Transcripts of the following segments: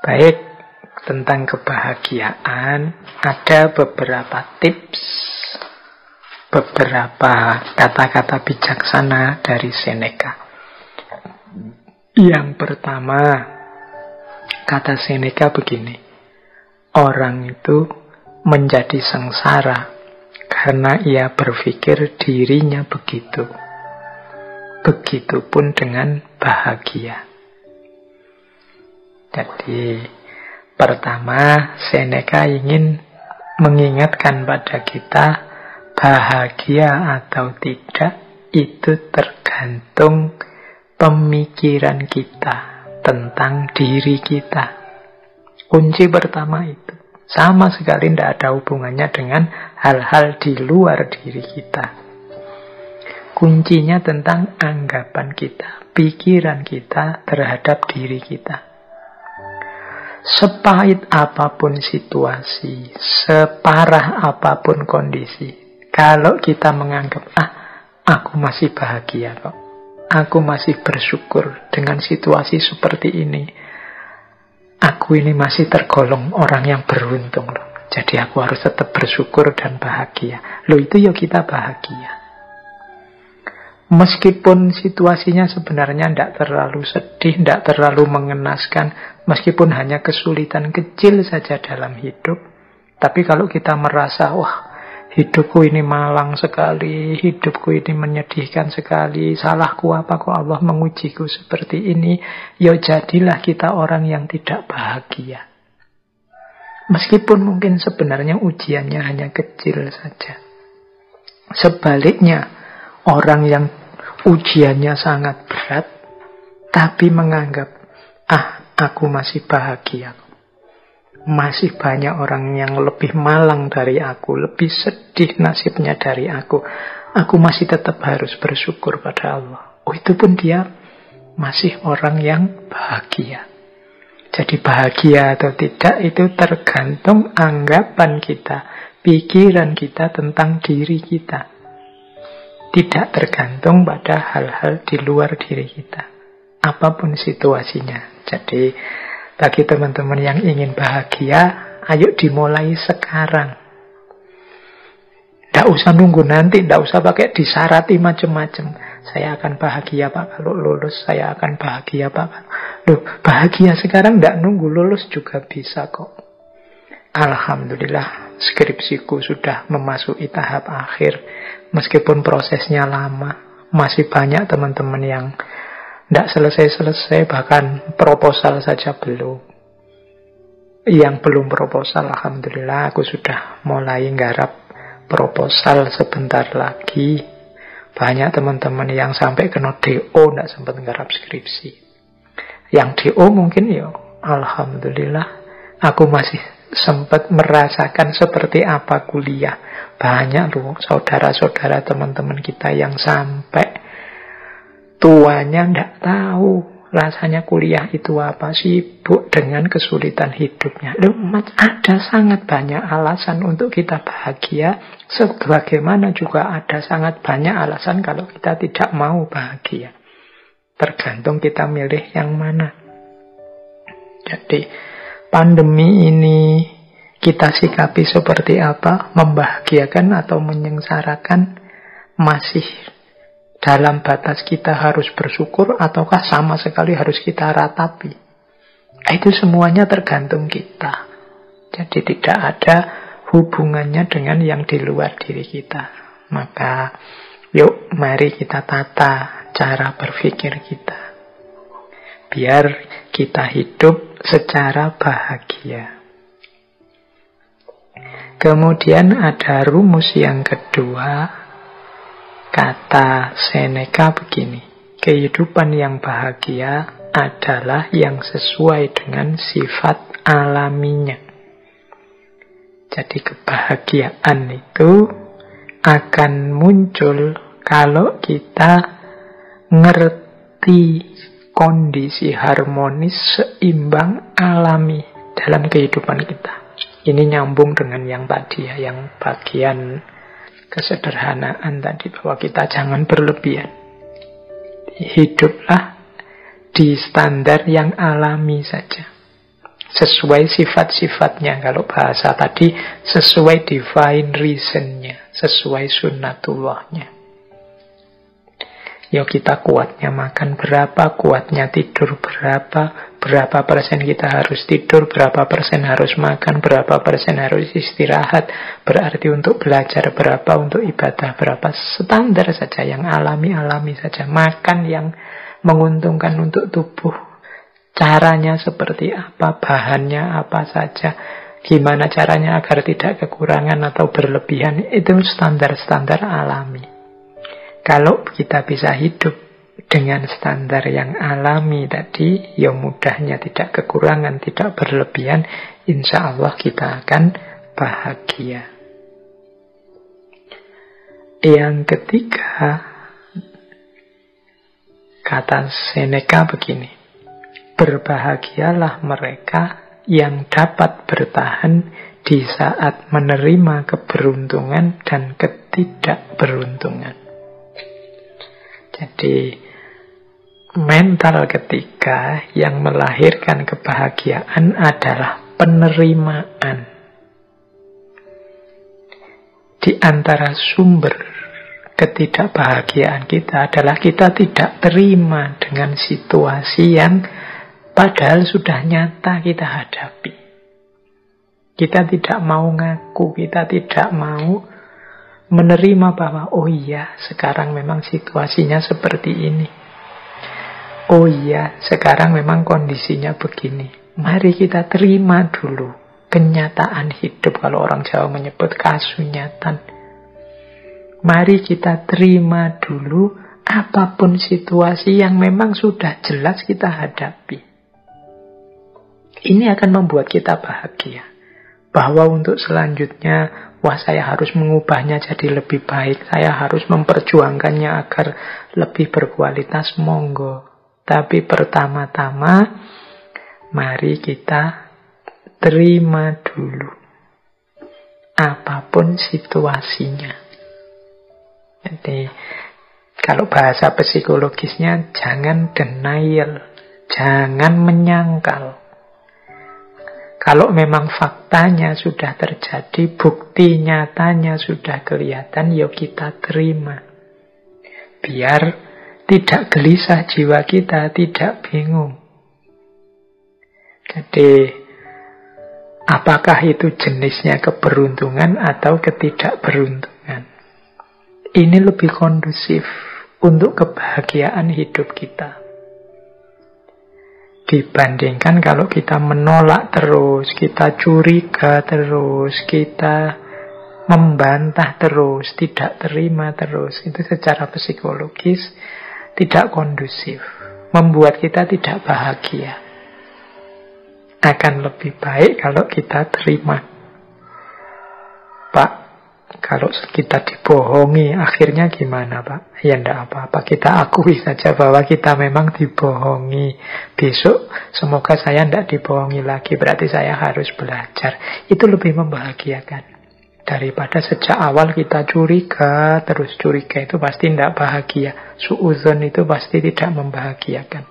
Baik, tentang kebahagiaan ada beberapa tips, beberapa kata-kata bijaksana dari Seneca. Yang pertama, kata Seneca begini: orang itu menjadi sengsara karena ia berpikir dirinya begitu. Begitupun dengan bahagia. Jadi, pertama, Seneca ingin mengingatkan pada kita, bahagia atau tidak itu tergantung pemikiran kita tentang diri kita. Kunci pertama itu sama sekali tidak ada hubungannya dengan hal-hal di luar diri kita. Kuncinya tentang anggapan kita, pikiran kita terhadap diri kita. Sepahit apapun situasi, separah apapun kondisi, kalau kita menganggap, aku masih bahagia kok, aku masih bersyukur dengan situasi seperti ini, aku ini masih tergolong orang yang beruntung loh, jadi aku harus tetap bersyukur dan bahagia. Loh, itu ya kita bahagia. Meskipun situasinya sebenarnya tidak terlalu sedih, tidak terlalu mengenaskan, meskipun hanya kesulitan kecil saja dalam hidup, tapi kalau kita merasa, wah, hidupku ini malang sekali, hidupku ini menyedihkan sekali, salahku apa kok Allah mengujiku seperti ini, ya jadilah kita orang yang tidak bahagia. Meskipun mungkin sebenarnya ujiannya hanya kecil saja. Sebaliknya, orang yang ujiannya sangat berat, tapi menganggap, aku masih bahagia. Masih banyak orang yang lebih malang dari aku, lebih sedih nasibnya dari aku. Aku masih tetap harus bersyukur pada Allah. Oh, itu pun dia masih orang yang bahagia. Jadi bahagia atau tidak itu tergantung anggapan kita, pikiran kita tentang diri kita. Tidak tergantung pada hal-hal di luar diri kita, apapun situasinya. Jadi, bagi teman-teman yang ingin bahagia, ayo dimulai sekarang. Tidak usah nunggu nanti, tidak usah pakai disarati macam-macam. Saya akan bahagia Pak kalau lulus, saya akan bahagia Pak. Loh, bahagia sekarang tidak nunggu lulus juga bisa kok. Alhamdulillah, skripsiku sudah memasuki tahap akhir. Meskipun prosesnya lama, masih banyak teman-teman yang tidak selesai-selesai, bahkan proposal saja belum. Yang belum proposal, alhamdulillah, aku sudah mulai nggarap proposal sebentar lagi. Banyak teman-teman yang sampai kena DO tidak sempat nggarap skripsi. Yang DO mungkin ya, alhamdulillah, aku masih sempat merasakan seperti apa kuliah. Banyak loh saudara-saudara teman-teman kita yang sampai tuanya tidak tahu rasanya kuliah itu apa, sibuk dengan kesulitan hidupnya. Loh, ada sangat banyak alasan untuk kita bahagia, sebagaimana juga ada sangat banyak alasan kalau kita tidak mau bahagia. Tergantung kita milih yang mana. Jadi pandemi ini kita sikapi seperti apa? Membahagiakan atau menyengsarakan? Masih dalam batas kita harus bersyukur ataukah sama sekali harus kita ratapi? Itu semuanya tergantung kita. Jadi tidak ada hubungannya dengan yang di luar diri kita. Maka yuk mari kita tata cara berpikir kita, biar kita hidup secara bahagia. Kemudian ada rumus yang kedua, kata Seneca begini: kehidupan yang bahagia adalah yang sesuai dengan sifat alaminya. Jadi kebahagiaan itu akan muncul kalau kita ngerti kondisi harmonis, seimbang, alami dalam kehidupan kita. Ini nyambung dengan yang tadi ya, yang bagian kesederhanaan tadi, bahwa kita jangan berlebihan. Hiduplah di standar yang alami saja. sesuai sifat-sifatnya. Kalau bahasa tadi sesuai divine reason-nya, sesuai sunnatullahnya. Ya kita kuatnya makan berapa, kuatnya tidur berapa persen kita harus tidur, berapa persen harus makan, berapa persen harus istirahat. Berarti untuk belajar berapa, untuk ibadah berapa. Standar saja, yang alami-alami saja. Makan yang menguntungkan untuk tubuh. Caranya seperti apa, bahannya apa saja, gimana caranya agar tidak kekurangan atau berlebihan. Itu standar-standar alami. Kalau kita bisa hidup dengan standar yang alami tadi, ya mudahnya tidak kekurangan, tidak berlebihan, insya Allah kita akan bahagia. Yang ketiga, kata Seneca begini, berbahagialah mereka yang dapat bertahan di saat menerima keberuntungan dan ketidakberuntungan. Jadi mental ketiga yang melahirkan kebahagiaan adalah penerimaan. Di antara sumber ketidakbahagiaan kita adalah kita tidak terima dengan situasi yang padahal sudah nyata kita hadapi. Kita tidak mau ngaku, kita tidak mau menerima bahwa oh iya, sekarang memang situasinya seperti ini. Oh iya, sekarang memang kondisinya begini. Mari kita terima dulu kenyataan hidup, kalau orang Jawa menyebut kasunyatan. Mari kita terima dulu apapun situasi yang memang sudah jelas kita hadapi. Ini akan membuat kita bahagia. Bahwa untuk selanjutnya, wah saya harus mengubahnya jadi lebih baik, saya harus memperjuangkannya agar lebih berkualitas, monggo. Tapi pertama-tama, mari kita terima dulu apapun situasinya. Jadi, kalau bahasa psikologisnya, jangan denial, jangan menyangkal. Kalau memang faktanya sudah terjadi, bukti nyatanya sudah kelihatan, ya kita terima. Biar tidak gelisah jiwa kita, tidak bingung. Jadi, apakah itu jenisnya keberuntungan atau ketidakberuntungan? Ini lebih kondusif untuk kebahagiaan hidup kita. Dibandingkan kalau kita menolak terus, kita curiga terus, kita membantah terus, tidak terima terus. Itu secara psikologis tidak kondusif, membuat kita tidak bahagia. Akan lebih baik kalau kita terima. Pak, kalau kita dibohongi, akhirnya gimana Pak? Ya enggak apa-apa, kita akui saja bahwa kita memang dibohongi. Besok semoga saya enggak dibohongi lagi, berarti saya harus belajar. Itu lebih membahagiakan. Daripada sejak awal kita curiga, terus curiga itu pasti enggak bahagia. Suudzon itu pasti tidak membahagiakan.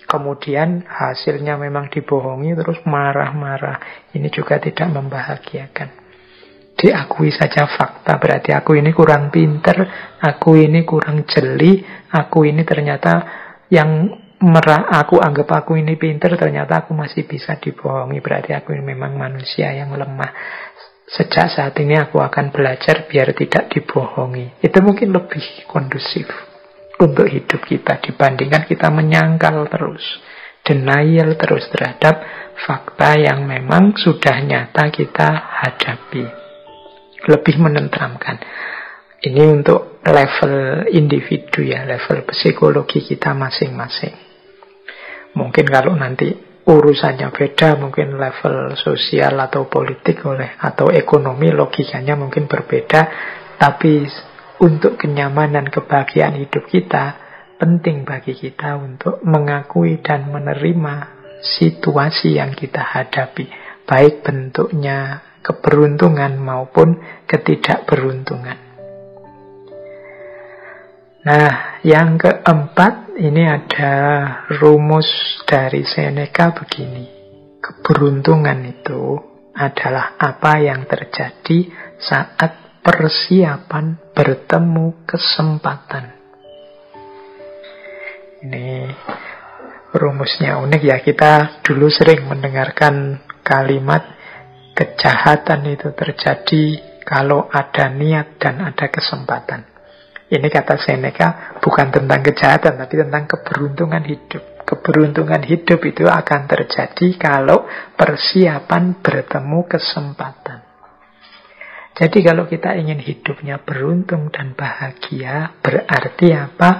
Kemudian hasilnya memang dibohongi, terus marah-marah. Ini juga tidak membahagiakan. Diakui saja fakta, berarti aku ini kurang pinter, aku ini kurang jeli, aku ini ternyata yang aku anggap aku ini pinter, ternyata aku masih bisa dibohongi, berarti aku ini memang manusia yang lemah. Sejak saat ini aku akan belajar biar tidak dibohongi. Itu mungkin lebih kondusif untuk hidup kita dibandingkan kita menyangkal terus, denial terus terhadap fakta yang memang sudah nyata kita hadapi. Lebih menenteramkan. Ini untuk level individu ya, level psikologi kita masing-masing. Mungkin kalau nanti urusannya beda, mungkin level sosial atau politik atau ekonomi logikanya mungkin berbeda, tapi untuk kenyamanan kebahagiaan hidup kita, penting bagi kita untuk mengakui dan menerima situasi yang kita hadapi, baik bentuknya keberuntungan maupun ketidakberuntungan. Nah, yang keempat, ini ada rumus dari Seneca begini. keberuntungan itu adalah apa yang terjadi saat persiapan bertemu kesempatan. Ini rumusnya unik ya. Kita dulu sering mendengarkan kalimat kejahatan itu terjadi kalau ada niat dan ada kesempatan. Ini kata Seneca bukan tentang kejahatan, tapi tentang keberuntungan hidup. Keberuntungan hidup itu akan terjadi kalau persiapan bertemu kesempatan. Jadi kalau kita ingin hidupnya beruntung dan bahagia, berarti apa?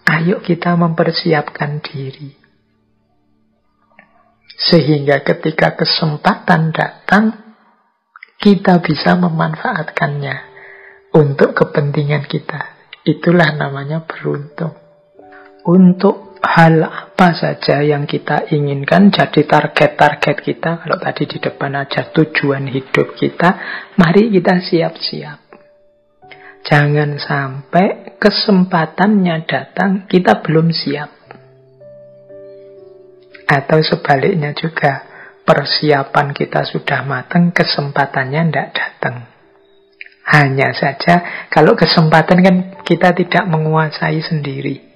Ayo kita mempersiapkan diri. Sehingga ketika kesempatan datang, kita bisa memanfaatkannya untuk kepentingan kita. Itulah namanya beruntung. Untuk hal apa saja yang kita inginkan jadi target-target kita, kalau tadi di depan aja tujuan hidup kita, mari kita siap-siap. Jangan sampai kesempatannya datang, kita belum siap. Atau sebaliknya juga, persiapan kita sudah matang, kesempatannya tidak datang. Hanya saja, kalau kesempatan kan kita tidak menguasai sendiri.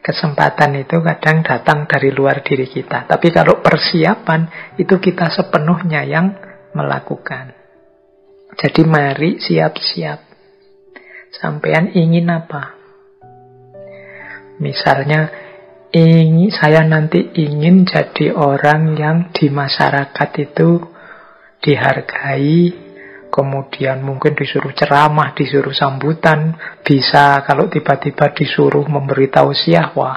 Kesempatan itu kadang datang dari luar diri kita. Tapi kalau persiapan, itu kita sepenuhnya yang melakukan. Jadi mari siap-siap. Sampean ingin apa? Misalnya, saya nanti ingin jadi orang yang di masyarakat itu dihargai, kemudian mungkin disuruh ceramah, disuruh sambutan, bisa kalau tiba-tiba disuruh memberi tausiah, wah,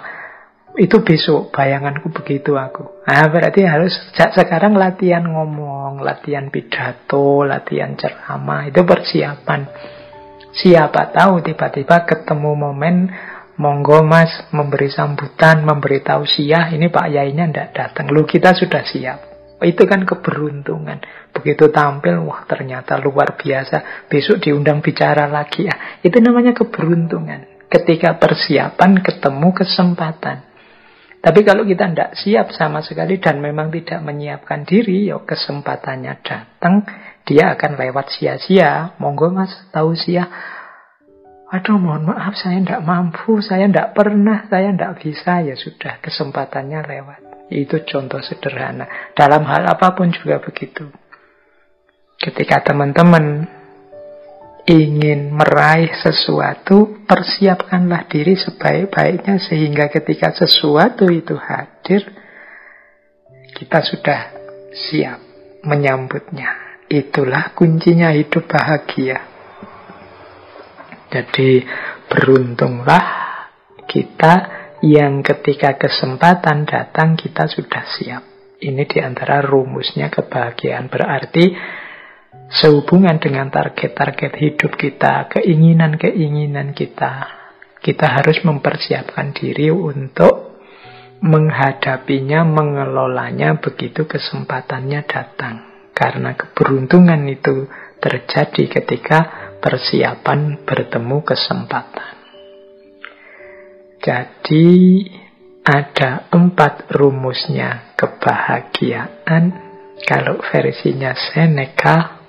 itu besok, bayanganku begitu aku. Nah, berarti harus sejak sekarang latihan ngomong, latihan pidato, latihan ceramah, itu persiapan. Siapa tahu tiba-tiba ketemu momen, monggo mas memberi sambutan, memberi tausiah, ini Pak Yainya tidak datang, lu kita sudah siap. Itu kan keberuntungan. Begitu tampil, wah ternyata luar biasa, besok diundang bicara lagi. Itu namanya keberuntungan. Ketika persiapan ketemu kesempatan. Tapi kalau kita tidak siap sama sekali dan memang tidak menyiapkan diri, ya kesempatannya datang, dia akan lewat sia-sia. Monggo mas tausiah. Aduh mohon maaf saya tidak mampu, saya tidak pernah, saya tidak bisa. Ya sudah, kesempatannya lewat. Itu contoh sederhana. Dalam hal apapun juga begitu. Ketika teman-teman ingin meraih sesuatu, persiapkanlah diri sebaik-baiknya sehingga ketika sesuatu itu hadir, kita sudah siap menyambutnya. Itulah kuncinya hidup bahagia. Jadi beruntunglah kita yang ketika kesempatan datang kita sudah siap. Ini diantara rumusnya kebahagiaan. Berarti sehubungan dengan target-target hidup kita, keinginan-keinginan kita, kita harus mempersiapkan diri untuk menghadapinya, mengelolanya begitu kesempatannya datang. Karena keberuntungan itu terjadi ketika persiapan bertemu kesempatan. Jadi ada 4 rumusnya kebahagiaan. Kalau versinya Seneca,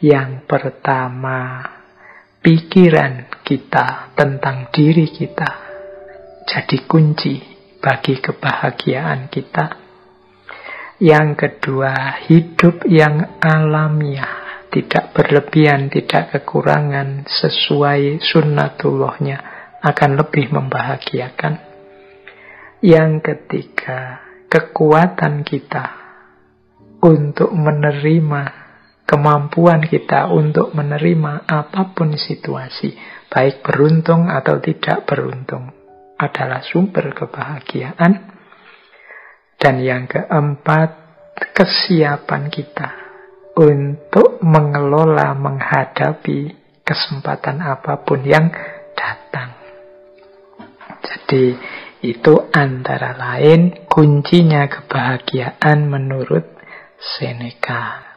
yang pertama, pikiran kita tentang diri kita jadi kunci bagi kebahagiaan kita. Yang kedua, hidup yang alamiah, tidak berlebihan, tidak kekurangan, sesuai sunnatullahnya, akan lebih membahagiakan. Yang ketiga, kekuatan kita untuk menerima, kemampuan kita untuk menerima apapun situasi, baik beruntung atau tidak beruntung, adalah sumber kebahagiaan. Dan yang keempat, kesiapan kita untuk mengelola, menghadapi kesempatan apapun yang datang. Jadi itu antara lain kuncinya kebahagiaan menurut Seneca.